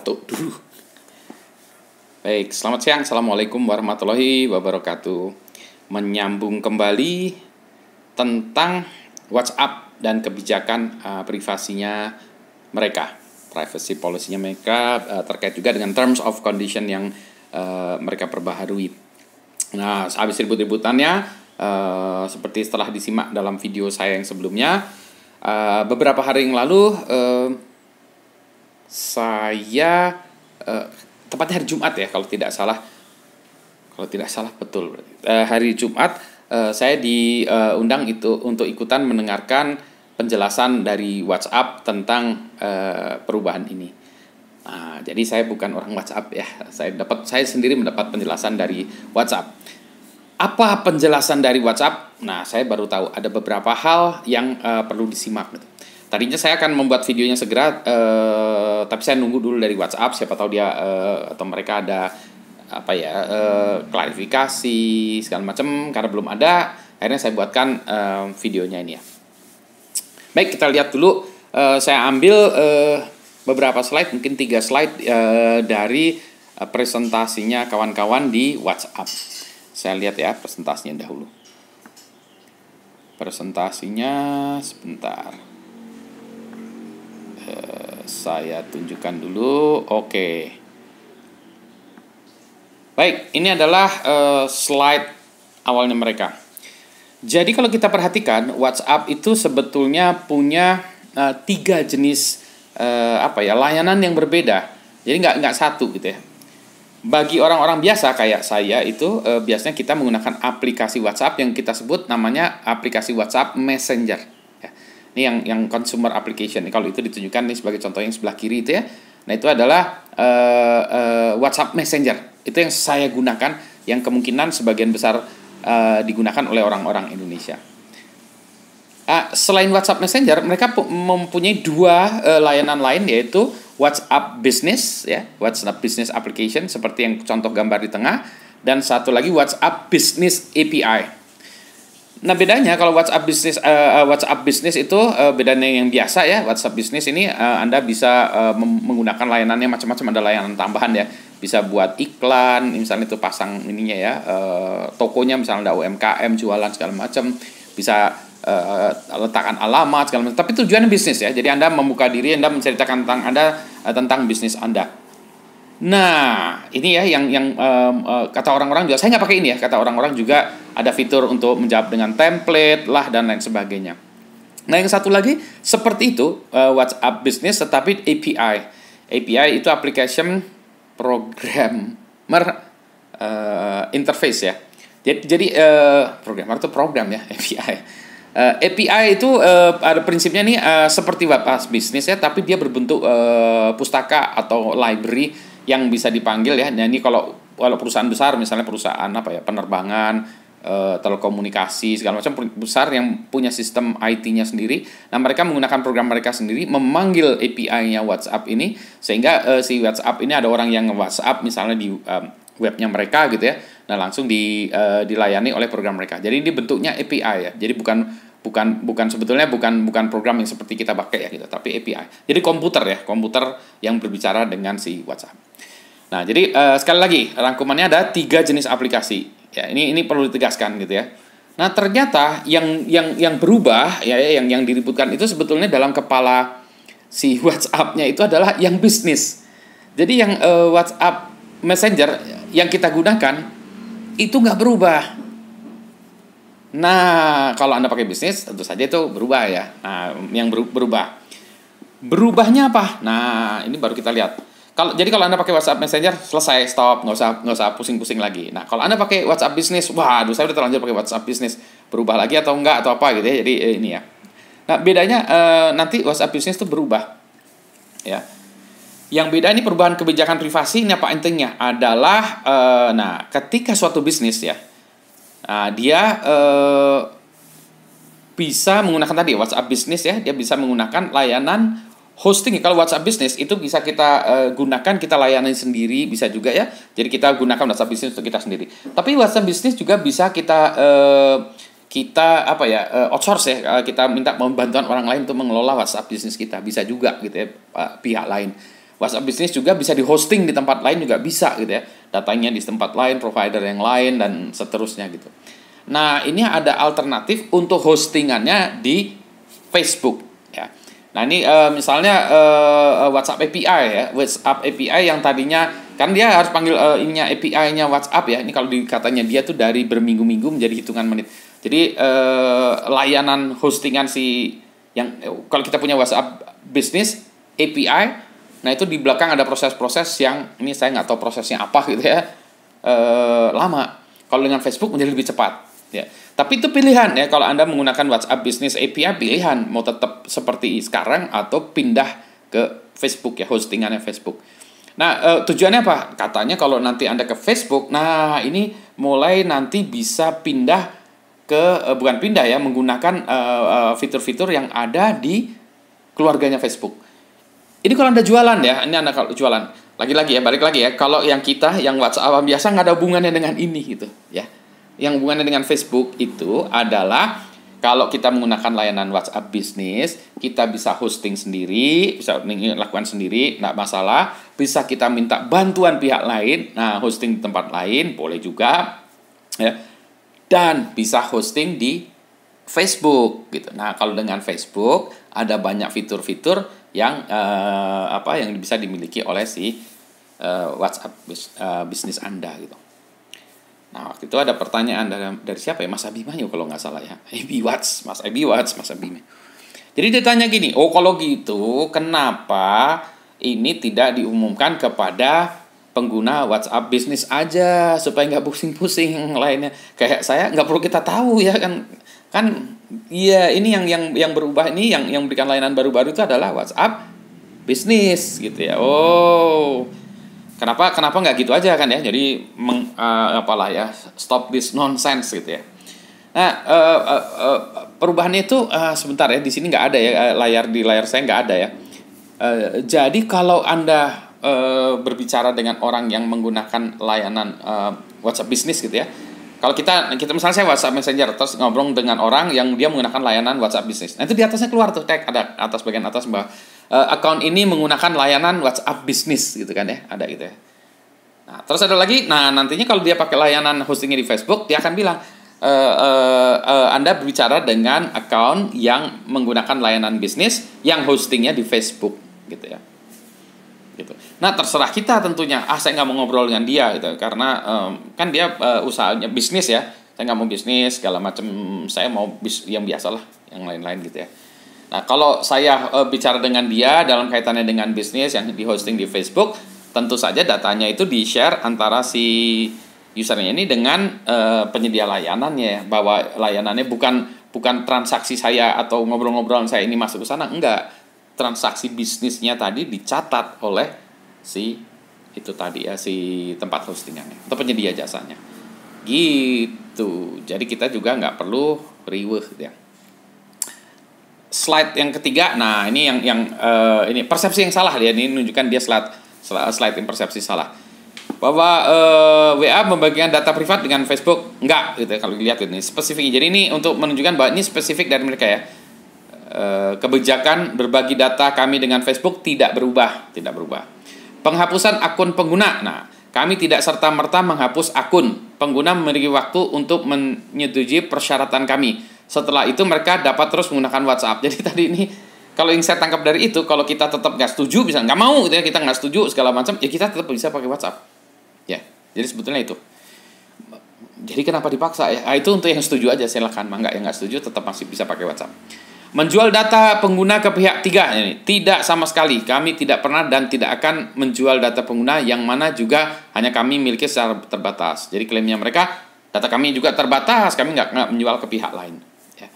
batuk dulu. Baik, selamat siang. Assalamualaikum warahmatullahi wabarakatuh. Menyambung kembali tentang WhatsApp dan kebijakan privasinya mereka, privacy policy-nya mereka, terkait juga dengan terms of condition yang mereka perbaharui. Nah, habis ribut-ributannya, seperti setelah disimak dalam video saya yang sebelumnya, beberapa hari yang lalu saya tepatnya hari Jumat ya, kalau tidak salah betul, hari Jumat saya diundang itu untuk ikutan mendengarkan penjelasan dari WhatsApp tentang perubahan ini. Nah, jadi saya bukan orang WhatsApp ya, saya sendiri mendapat penjelasan dari WhatsApp. Apa penjelasan dari WhatsApp? Nah, saya baru tahu ada beberapa hal yang perlu disimak gitu. Tadinya saya akan membuat videonya segera, tapi saya nunggu dulu dari WhatsApp, siapa tahu dia atau mereka ada klarifikasi segala macam, karena belum ada, akhirnya saya buatkan videonya ini ya. Baik, kita lihat dulu. Saya ambil beberapa slide, mungkin 3 slide dari presentasinya kawan-kawan di WhatsApp. Saya lihat ya presentasinya dahulu. Presentasinya sebentar. Saya tunjukkan dulu. Oke. Baik, ini adalah slide awalnya mereka. Jadi kalau kita perhatikan, WhatsApp itu sebetulnya punya 3 jenis layanan yang berbeda. Jadi nggak satu gitu ya. Bagi orang-orang biasa kayak saya itu biasanya kita menggunakan aplikasi WhatsApp yang kita sebut namanya aplikasi WhatsApp Messenger. Ya. Ini yang consumer application. Kalau itu ditunjukkan nih sebagai contoh yang sebelah kiri itu ya. Nah, itu adalah WhatsApp Messenger. Itu yang saya gunakan, yang kemungkinan sebagian besar digunakan oleh orang-orang Indonesia. Selain WhatsApp Messenger, mereka mempunyai 2 layanan lain, yaitu WhatsApp Business ya, WhatsApp Business Application seperti yang contoh gambar di tengah, dan satu lagi WhatsApp Business API. Nah, bedanya kalau WhatsApp Business itu bedanya yang biasa ya. WhatsApp Business ini Anda bisa menggunakan layanannya macam-macam, ada layanan tambahan ya. Bisa buat iklan, misalnya itu pasang ininya ya, tokonya misalnya ada UMKM jualan segala macam, bisa letakkan alamat segala macam. Tapi tujuannya bisnis ya. Jadi Anda membuka diri, Anda menceritakan tentang bisnis Anda. Nah, ini ya yang kata orang-orang juga, saya nggak pakai ini ya, kata orang-orang juga ada fitur untuk menjawab dengan template lah dan lain sebagainya. Nah, yang satu lagi seperti itu, WhatsApp Business tetapi API. API itu Application Programmer Interface ya. Jadi programmer itu program ya, API. API itu ada prinsipnya nih seperti WhatsApp Business ya, tapi dia berbentuk pustaka atau library yang bisa dipanggil ya. Nah, ini kalau perusahaan besar, misalnya perusahaan penerbangan, telekomunikasi segala macam besar yang punya sistem IT-nya sendiri. Nah, mereka menggunakan program mereka sendiri memanggil API-nya WhatsApp ini, sehingga si WhatsApp ini ada orang yang nge-WhatsApp misalnya di webnya mereka gitu ya. Nah, langsung dilayani oleh program mereka. Jadi ini bentuknya API ya. Jadi sebetulnya bukan program yang seperti kita pakai ya gitu, tapi API. Jadi komputer yang berbicara dengan si WhatsApp. Nah, jadi sekali lagi rangkumannya ada 3 jenis aplikasi. Ya, ini perlu ditegaskan gitu ya. Nah, ternyata yang berubah ya, yang diributkan itu sebetulnya dalam kepala si WhatsApp-nya itu adalah yang bisnis. Jadi yang WhatsApp Messenger yang kita gunakan itu nggak berubah. Nah, kalau Anda pakai bisnis tentu saja itu berubah ya. Nah, yang berubahnya apa? Nah, ini baru kita lihat. Jadi kalau Anda pakai WhatsApp Messenger, selesai, stop, nggak usah pusing-pusing lagi. Nah, kalau Anda pakai WhatsApp Business, waduh, saya udah terlanjur pakai WhatsApp Business, berubah lagi atau enggak atau apa gitu ya. Jadi ini ya. Nah, bedanya nanti WhatsApp Business itu berubah. Ya. Yang beda ini perubahan kebijakan privasi. Ini apa intinya? Adalah ketika suatu bisnis ya, dia bisa menggunakan tadi WhatsApp Business ya, dia bisa menggunakan layanan hosting. Kalau WhatsApp Business itu bisa kita gunakan, kita layani sendiri, bisa juga ya. Jadi kita gunakan WhatsApp Business untuk kita sendiri. Tapi WhatsApp Business juga bisa kita outsource ya. Kita minta bantuan orang lain untuk mengelola WhatsApp Business kita, bisa juga gitu ya, pihak lain. WhatsApp Business juga bisa di hosting di tempat lain juga bisa gitu ya. Datanya di tempat lain, provider yang lain dan seterusnya gitu. Nah, ini ada alternatif untuk hostingannya di Facebook ya. Nah, ini misalnya WhatsApp API ya. WhatsApp API yang tadinya kan dia harus panggil ininya API-nya WhatsApp ya. Ini kalau dikatanya dia tuh dari berminggu-minggu menjadi hitungan menit. Jadi layanan hostingan si yang kalau kita punya WhatsApp Business API, nah itu di belakang ada proses-proses yang ini saya nggak tahu prosesnya apa gitu ya, lama. Kalau dengan Facebook menjadi lebih cepat. Ya, tapi itu pilihan ya. Kalau Anda menggunakan WhatsApp Business API, pilihan mau tetap seperti sekarang atau pindah ke Facebook ya, hostingannya Facebook. Nah, tujuannya apa? Katanya kalau nanti Anda ke Facebook, nah ini mulai nanti bisa pindah ke bukan pindah ya, menggunakan fitur-fitur yang ada di keluarganya Facebook. Ini kalau Anda jualan ya, ini Anda kalau jualan. Lagi-lagi ya, balik lagi ya. Kalau yang kita yang WhatsApp biasa nggak ada hubungannya dengan ini gitu ya. Yang hubungannya dengan Facebook itu adalah kalau kita menggunakan layanan WhatsApp Business, kita bisa hosting sendiri, bisa lakukan sendiri, nggak masalah. Bisa kita minta bantuan pihak lain, nah hosting di tempat lain boleh juga, ya. Dan bisa hosting di Facebook gitu. Nah, kalau dengan Facebook ada banyak fitur-fitur yang yang bisa dimiliki oleh si WhatsApp bisnis Anda gitu. Nah, waktu itu ada pertanyaan dari siapa ya? Mas Abimanyu kalau nggak salah ya. Mas Abimanyu. Jadi dia tanya gini, kalau gitu kenapa ini tidak diumumkan kepada pengguna WhatsApp bisnis aja supaya nggak pusing-pusing lainnya. Kayak saya nggak perlu kita tahu ya kan iya, ini yang berubah ini yang berikan layanan baru-baru itu adalah WhatsApp bisnis gitu ya. Kenapa nggak gitu aja kan ya? Jadi stop this nonsense gitu ya. Nah, perubahannya itu sebentar ya, di sini nggak ada ya, di layar saya nggak ada ya. Jadi kalau Anda berbicara dengan orang yang menggunakan layanan WhatsApp bisnis gitu ya. Kalau kita misalnya saya WhatsApp Messenger terus ngobrol dengan orang yang dia menggunakan layanan WhatsApp bisnis. Nah, itu di atasnya keluar tuh tag, ada bagian atas bahwa account ini menggunakan layanan WhatsApp bisnis gitu kan ya, ada gitu ya. Nah, terus ada lagi, nantinya kalau dia pakai layanan hostingnya di Facebook, dia akan bilang Anda berbicara dengan account yang menggunakan layanan bisnis yang hostingnya di Facebook gitu ya. Gitu. Nah, terserah kita tentunya. Saya nggak mau ngobrol dengan dia gitu, karena kan dia usahanya bisnis ya. Saya nggak mau bisnis segala macam. Saya mau yang biasalah, yang lain-lain gitu ya. Nah, kalau saya bicara dengan dia dalam kaitannya dengan bisnis yang di hosting di Facebook, tentu saja datanya itu di-share antara si usernya ini dengan penyedia layanannya, bahwa layanannya bukan transaksi saya atau ngobrol-ngobrolan saya ini masuk ke sana, enggak. Transaksi bisnisnya tadi dicatat oleh si tempat hostingannya atau penyedia jasanya gitu. Jadi kita juga nggak perlu riweuh ya. Slide yang ketiga, nah ini ini persepsi yang salah dia, ini menunjukkan dia slide yang persepsi salah bahwa WA membagikan data privat dengan Facebook, enggak gitu ya, kalau dilihat ini spesifik. Jadi ini untuk menunjukkan bahwa ini spesifik dari mereka ya. Kebijakan berbagi data kami dengan Facebook tidak berubah. Penghapusan akun pengguna. Nah, kami tidak serta-merta menghapus akun. Pengguna memiliki waktu untuk menyetujui persyaratan kami. Setelah itu mereka dapat terus menggunakan WhatsApp. Jadi tadi ini kalau yang saya tangkap dari itu, kalau kita tetap nggak setuju, bisa nggak mau gitu ya, kita nggak setuju segala macam, ya kita tetap bisa pakai WhatsApp. Ya, jadi sebetulnya itu. Jadi kenapa dipaksa ya? Itu untuk yang setuju aja, silakan. Mangga yang nggak setuju tetap masih bisa pakai WhatsApp. Menjual data pengguna ke pihak tiga ini tidak sama sekali. Kami tidak pernah dan tidak akan menjual data pengguna, yang mana juga hanya kami miliki secara terbatas. Jadi klaimnya mereka, data kami juga terbatas, kami nggak menjual ke pihak lain. Ya.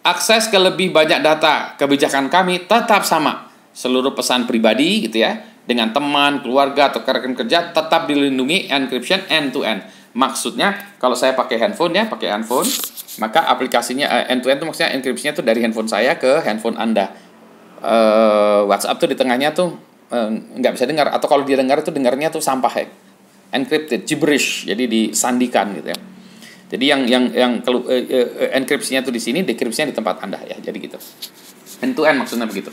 Akses ke lebih banyak data, kebijakan kami tetap sama. Seluruh pesan pribadi gitu ya, dengan teman, keluarga atau rekan kerja tetap dilindungi encryption end to end. Maksudnya kalau saya pakai handphone, maka aplikasinya end to end itu maksudnya enkripsinya tuh dari handphone saya ke handphone Anda. WhatsApp tuh di tengahnya tuh nggak bisa dengar, atau kalau dia dengar itu dengarnya tuh sampah ya. Encrypted, gibberish, jadi disandikan gitu ya. Jadi yang enkripsinya tuh di sini, dekripsinya di tempat Anda ya. Jadi gitu. End to end maksudnya begitu.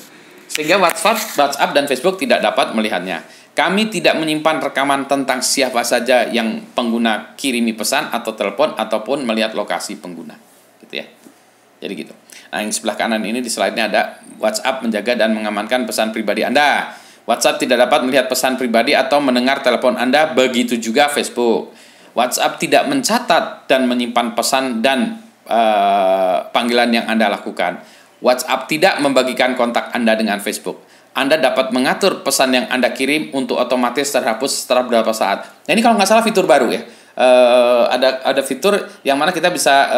sehingga WhatsApp dan Facebook tidak dapat melihatnya. Kami tidak menyimpan rekaman tentang siapa saja yang pengguna kirimi pesan atau telepon ataupun melihat lokasi pengguna, gitu ya. Jadi gitu. Nah, yang sebelah kanan ini di slide-nya ada WhatsApp menjaga dan mengamankan pesan pribadi Anda. WhatsApp tidak dapat melihat pesan pribadi atau mendengar telepon Anda, begitu juga Facebook. WhatsApp tidak mencatat dan menyimpan pesan dan panggilan yang Anda lakukan. WhatsApp tidak membagikan kontak Anda dengan Facebook. Anda dapat mengatur pesan yang Anda kirim untuk otomatis terhapus setelah beberapa saat. Nah, ini kalau nggak salah fitur baru ya. Ada fitur yang mana kita bisa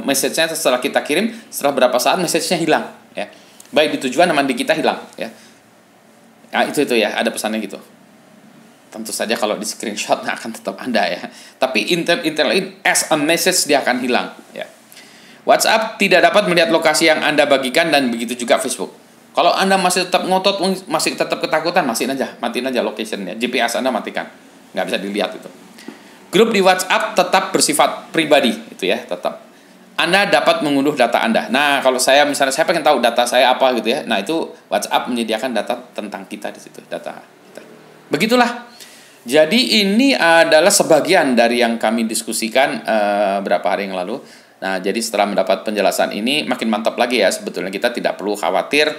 message-nya setelah kita kirim, setelah berapa saat message-nya hilang ya. Baik di tujuan sama di kita hilang ya. Nah, itu ya, ada pesannya gitu. Tentu saja kalau di screenshot akan tetap Anda ya. Tapi internally as a message dia akan hilang ya. WhatsApp tidak dapat melihat lokasi yang Anda bagikan dan begitu juga Facebook. Kalau Anda masih tetap ngotot, masih tetap ketakutan, matiin aja location-nya. GPS Anda matikan. Nggak bisa dilihat itu. Grup di WhatsApp tetap bersifat pribadi itu ya, tetap. Anda dapat mengunduh data Anda. Nah, kalau misalnya saya pengen tahu data saya apa gitu ya. Nah, itu WhatsApp menyediakan data tentang kita di situ, data kita. Begitulah. Jadi ini adalah sebagian dari yang kami diskusikan berapa hari yang lalu. Nah, jadi setelah mendapat penjelasan ini makin mantap lagi ya, sebetulnya kita tidak perlu khawatir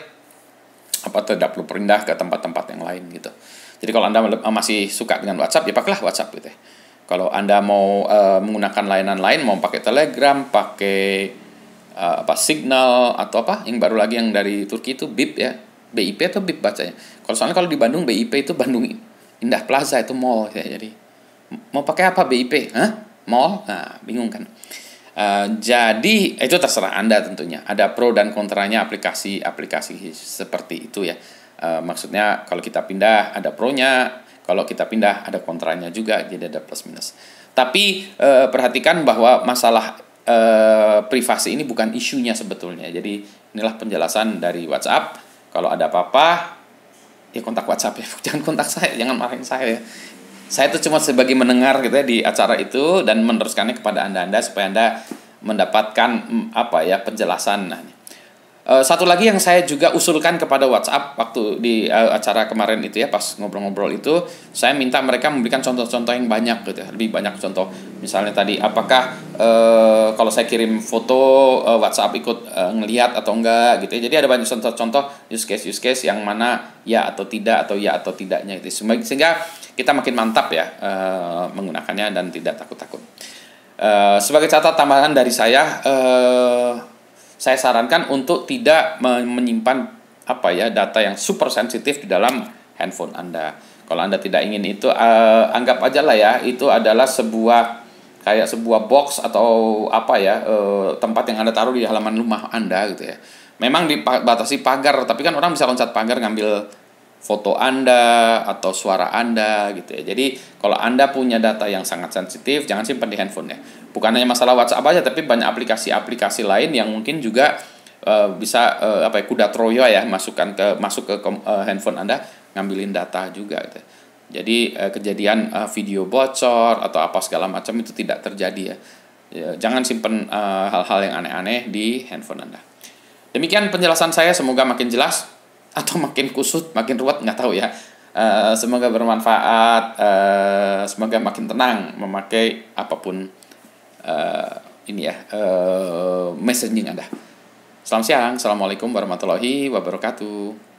tidak perlu pindah ke tempat-tempat yang lain gitu. Jadi kalau Anda masih suka dengan WhatsApp, ya pakailah WhatsApp gitu ya. Kalau Anda mau menggunakan layanan lain, mau pakai Telegram, pakai Signal atau yang baru lagi yang dari Turki itu BIP ya. BIP atau BIP bacanya. Kalau di Bandung BIP itu Bandung Indah Plaza itu mall ya. Jadi mau pakai apa BIP? Mall? Nah, bingung kan. Jadi itu terserah Anda tentunya. Ada pro dan kontranya aplikasi seperti itu ya. Maksudnya kalau kita pindah ada pro-nya, kalau kita pindah ada kontranya juga, jadi ada plus minus. Tapi perhatikan bahwa masalah privasi ini bukan isunya sebetulnya. Jadi inilah penjelasan dari WhatsApp. Kalau ada apa-apa ya kontak WhatsApp ya, jangan kontak saya, jangan marahin saya ya. Saya itu cuma sebagai mendengar gitu ya di acara itu dan meneruskannya kepada Anda supaya Anda mendapatkan penjelasan. Nah, satu lagi yang saya juga usulkan kepada WhatsApp waktu di acara kemarin itu ya, pas ngobrol-ngobrol itu, saya minta mereka memberikan contoh-contoh yang banyak gitu ya, lebih banyak contoh. Misalnya tadi apakah kalau saya kirim foto WhatsApp ikut ngelihat atau enggak gitu ya. Jadi ada banyak contoh-contoh use case yang mana ya atau tidak atau ya atau tidaknya itu. Sehingga kita makin mantap ya menggunakannya dan tidak takut-takut. Sebagai catatan tambahan dari saya sarankan untuk tidak menyimpan data yang super sensitif di dalam handphone Anda. Kalau Anda tidak ingin itu, anggap aja lah ya, itu adalah sebuah box atau tempat yang Anda taruh di halaman rumah Anda gitu ya. Memang dibatasi pagar, tapi kan orang bisa loncat pagar ngambil foto Anda atau suara Anda gitu ya. Jadi kalau Anda punya data yang sangat sensitif, jangan simpan di handphone ya. Bukan hanya masalah WhatsApp aja, tapi banyak aplikasi-aplikasi lain yang mungkin juga bisa kuda troya ya, masuk ke handphone Anda, ngambilin data juga gitu. Jadi kejadian video bocor atau apa segala macam itu tidak terjadi ya. Jangan simpan hal-hal yang aneh-aneh di handphone Anda. Demikian penjelasan saya, semoga makin jelas atau makin kusut, makin ruwet, nggak tahu ya. Semoga bermanfaat, semoga makin tenang memakai apapun messaging Anda. Selamat siang, Assalamualaikum warahmatullahi wabarakatuh.